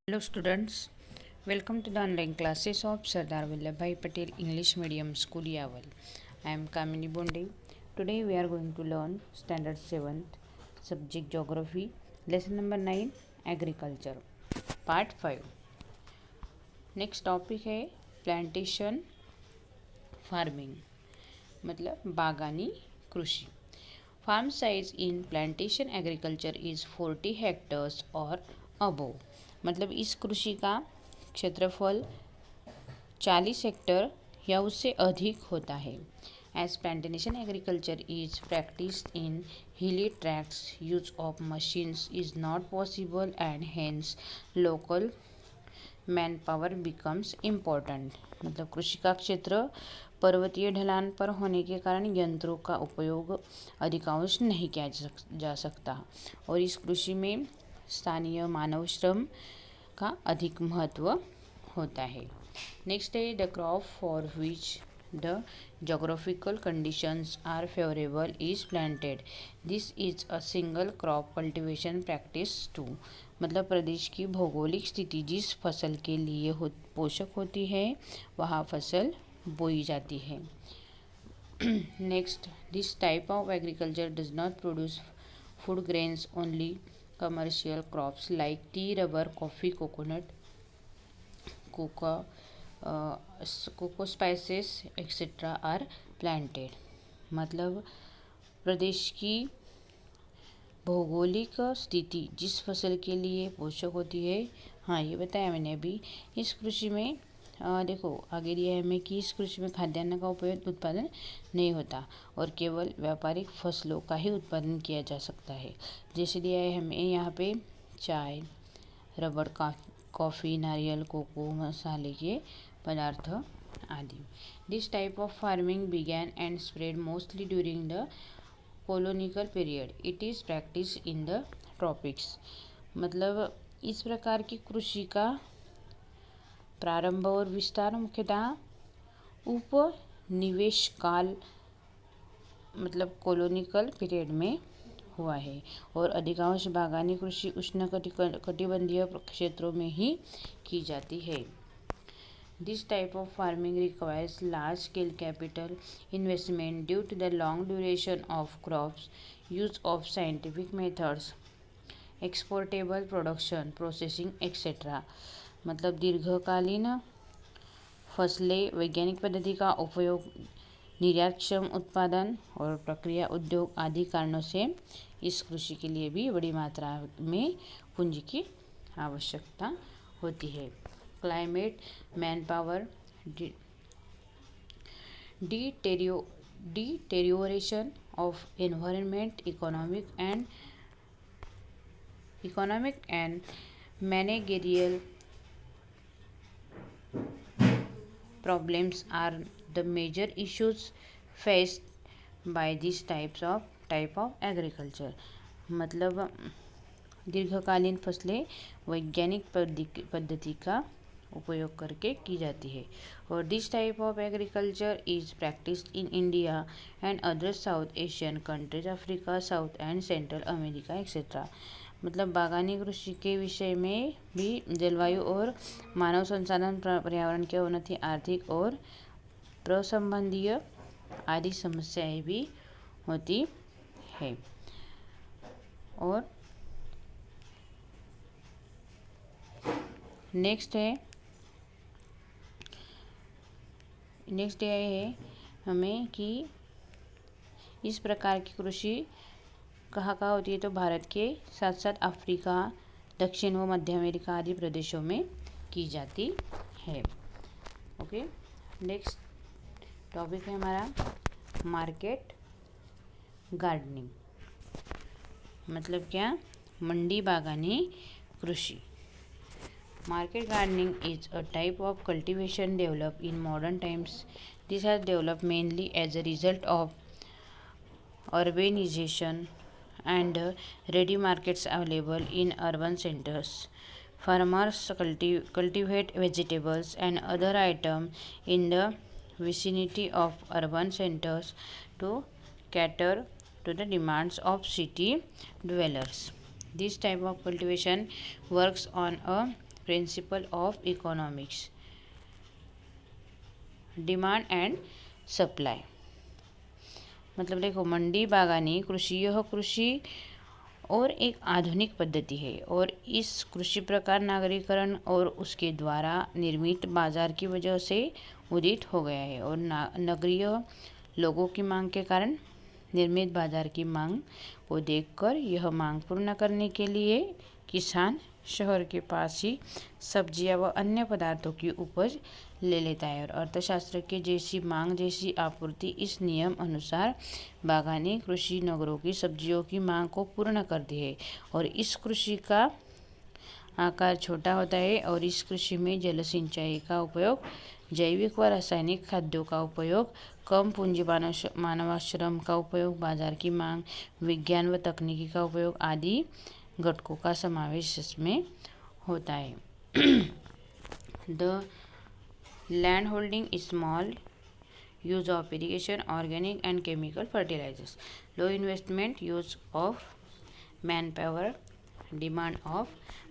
Hello students, welcome to the online classes of Sardar Vallabhbhai Patel English Medium School Yaval. I am Kamini Bonde. Today we are going to learn Standard 7th Subject Geography, Lesson number 9 Agriculture, Part 5. Next topic है Plantation Farming, मतलब बागानी कृषि. Farm size in plantation agriculture is 40 hectares or above. मतलब इस कृषि का क्षेत्रफल 40 Hector या उससे अधिक होता है. As plantation agriculture is practiced in hilly tracts, use of machines is not possible and hence local manpower becomes important. मतलब कृषि का क्षेत्र पर्वतीय ढलान पर होने के कारण यंत्रों का उपयोग अधिकांश नहीं किया जा सकता और इस कृषि में स्थानीय मानव श्रम का अधिक महत्व होता है. नेक्स्ट है the crop for which the geographical conditions are favourable is planted. This is a single crop cultivation practice too. मतलब प्रदेश की भौगोलिक स्थिति जिस फसल के लिए पोषक होती है वहाँ फसल बोई जाती है. Next, this type of agriculture does not produce food grains only. Commercial crops like tea, rubber, coffee, coconut, cocoa spices etc. are planted. मतलब प्रदेश की भौगोलिक स्थिति जिस फसल के लिए पोषक होती है, हाँ ये बताया मैंने अभी. इस कृषि में देखो आगे दिया है हमें कि इस कृषि में खाद्यान्न का उत्पादन नहीं होता और केवल व्यापारिक फसलों का ही उत्पादन किया जा सकता है. जैसे दिया है हमें यहाँ पे चाय, रबड़, कॉफ़ी, नारियल, कोको, मसाले के पदार्थ आदि. This type of farming began and spread mostly during the colonial period. It is practice in the tropics. मतलब इस प्रकार की कृषि का प्रारंभ और विस्तार मुख्यतः उपनिवेश काल मतलब कोलोनिकल पीरियड में हुआ है और अधिकांश बागानी कृषि उष्णकटिबंधीय क्षेत्रों में ही की जाती है. This type of farming requires large scale capital investment due to the long duration of crops, use of scientific methods, exportable production, processing etcetera. मतलब दीर्घकालीन फसलें, वैज्ञानिक पद्धति का उपयोग, निर्यातक्षम उत्पादन और प्रक्रिया उद्योग आदि कारणों से इस कृषि के लिए भी बड़ी मात्रा में पूंजी की आवश्यकता होती है. Climate, man power, deterioration of environment, economic and managerial problems are the major issues faced by this type of agriculture. मतलब दीर्घकालीन फसलें वैज्ञानिक पद्धति का उपयोग करके की जाती है और this type of agriculture is practised in India and other south Asian countries, Africa, south and central America etcetera. मतलब बागानी कृषि के विषय में भी जलवायु और मानव संसाधन, पर्यावरण के उन्नति, आर्थिक और प्रसंबंधीय आदि समस्याएं भी होती है. और नेक्स्ट है हमें कि इस प्रकार की कृषि कहाँ होती है, तो भारत के साथ साथ अफ्रीका, दक्षिण व मध्य अमेरिका आदि प्रदेशों में की जाती है. ओके, नेक्स्ट टॉपिक है हमारा मार्केट गार्डनिंग. मतलब क्या, मंडी बागानी कृषि. Market gardening is a type of cultivation develop in modern times. This has developed mainly as a result of urbanization and ready markets available in urban centers. Farmers cultivate vegetables and other items in the vicinity of urban centers to cater to the demands of city dwellers. This type of cultivation works on a principle of economics, demand and supply. मतलब देखो, मंडी बागानी कृषि, यह कृषि और एक आधुनिक पद्धति है और इस कृषि प्रकार नागरीकरण और उसके द्वारा निर्मित बाजार की वजह से उदित हो गया है और नगरीय लोगों की मांग के कारण निर्मित बाजार की मांग को देखकर यह मांग पूर्ण करने के लिए किसान शहर के पास ही सब्जियां व अन्य पदार्थों की उपज ले लेता है और अर्थशास्त्र के जैसी मांग जैसी आपूर्ति इस नियम अनुसार बागानी कृषि नगरों की सब्जियों की मांग को पूर्ण करती है और इस कृषि का आकार छोटा होता है और इस कृषि में जल सिंचाई का उपयोग, जैविक व रासायनिक खाद्यों का उपयोग, कम पूंजी मानव श्रम का उपयोग, बाजार की मांग, विज्ञान व तकनीकी का उपयोग आदि घटकों का समावेश इसमें होता है। The land holding small, use of irrigation, organic and chemical fertilizers, low investment, use of manpower, demand of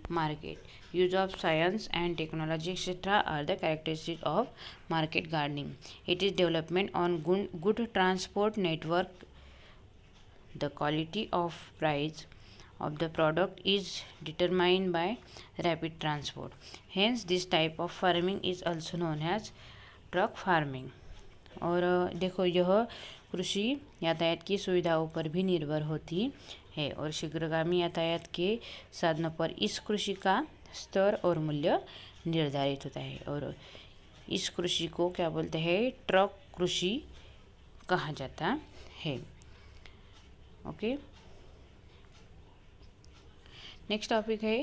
market, use of science and technology, etc. are the characteristics of market gardening. It is development on good transport network. The quality of price of the product is determined by rapid transport. Hence, this type of farming is also known as truck farming. और देखो, यह कृषि यातायात की सुविधाओं पर भी निर्भर होती है और शीघ्रगामी यातायात के साधनों पर इस कृषि का स्तर और मूल्य निर्धारित होता है और इस कृषि को क्या बोलते हैं, ट्रक कृषि कहा जाता है। ओके, नेक्स्ट टॉपिक है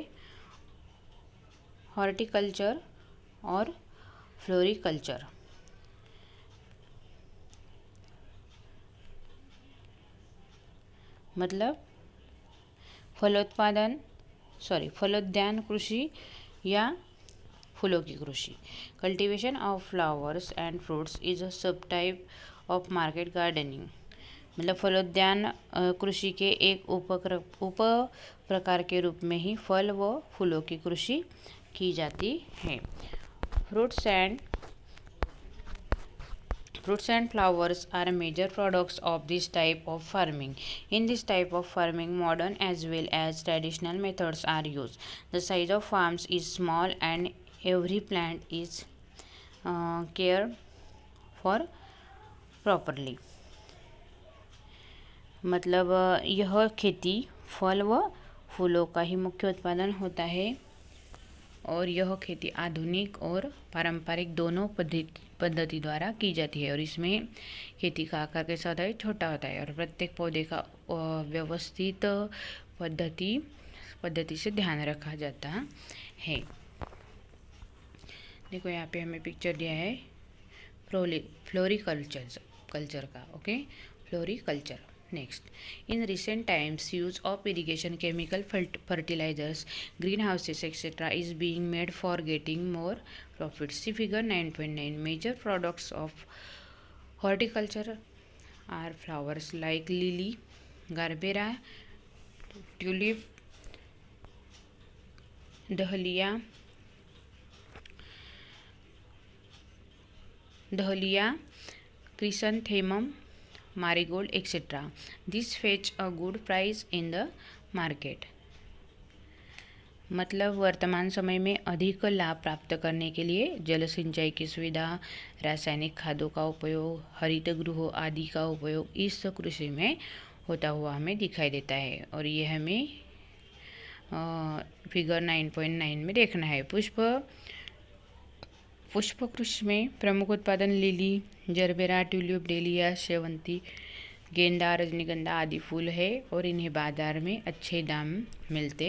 हॉर्टिकल्चर और फ्लोरिकल्चर। मतलब फलोद्यान कृषि या फूलों की कृषि। Cultivation of flowers and fruits is a सब टाइप ऑफ मार्केट गार्डनिंग। मतलब फलोद्यान कृषि के एक उप प्रकार के रूप में ही फल व फूलों की कृषि की जाती है। Fruits and flowers are major products of this type of farming. In this type of farming, modern as well as traditional methods are used. The size of farms is small and every plant is cared for properly. मतलब यह खेती फल व फूलों का ही मुख्य उत्पादन होता है और यह खेती आधुनिक और पारंपरिक दोनों पद्धति द्वारा की जाती है और इसमें खेती का आकार कैसा होता है, छोटा होता है और प्रत्येक पौधे का व्यवस्थित पद्धति से ध्यान रखा जाता है। देखो, यहाँ पे हमें पिक्चर दिया है फ्लोरिकल्चर का। Okay, floriculture. Next, in recent times, use of irrigation, chemical fertilizers, greenhouses, etc. is being made for getting more profit. See figure 9.9. Major products of horticulture are flowers like lily, gerbera, tulip, dahlia, chrysanthemum, marigold, etc. This fetch a good price in the market. मतलब वर्तमान समय में अधिक लाभ प्राप्त करने के लिए जल सिंचाई की सुविधा, रासायनिक खादों का उपयोग, हरित गृहों आदि का उपयोग इस कृषि में होता हुआ हमें दिखाई देता है और ये हमें फिगर 9.9 में देखना है। पुष्प कृषि में प्रमुख उत्पादन लिली, जरबेरा, ट्यूलिप, डेलिया, शेवंती, गेंदा, रजनीगंधा आदि फूल है और इन्हें बाजार में अच्छे दाम मिलते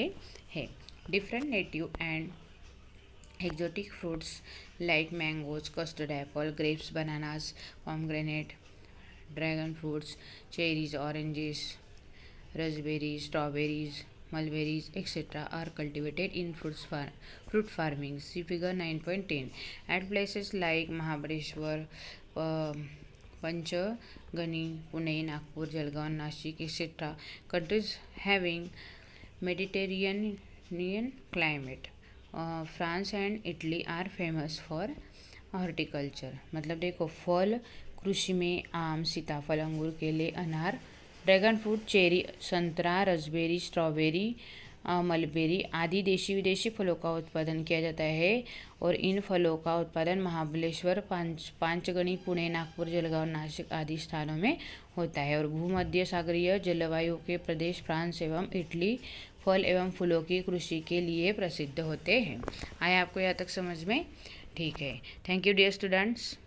हैं। Different native and exotic fruits like mangoes, custard Apple, grapes, bananas, pomegranate, dragon fruits, cherries, oranges, raspberries, strawberries, mulberries, etc. are cultivated in fruit farming. See figure 9.10. At places like Mahabaleshwar, Panchgani, Pune, Nagpur, Jalgaon, Nashik, etc. countries having Mediterranean climate France and Italy are famous for horticulture. मतलब देखो, फल कृषि में आम, सीताफल, अंगूर, केले, अनार, ड्रैगन फ्रूट, चेरी, संतरा, रसबेरी, स्ट्रॉबेरी, मलबेरी आदि देशी विदेशी फलों का उत्पादन किया जाता है। और इन फलों का उत्पादन महाबलेश्वर, पांचगणी, पुणे, नागपुर, जलगांव, नासिक आदि स्थानों में होता है। और भूमध्य सागरीय जलवायु के प्रदेश फ्रांस एवं इटली फल एवं फूलों की कृषि के लिए प्रसिद्ध होते हैं। आया आपको यहाँ तक समझ में? ठीक है। Thank you dear students.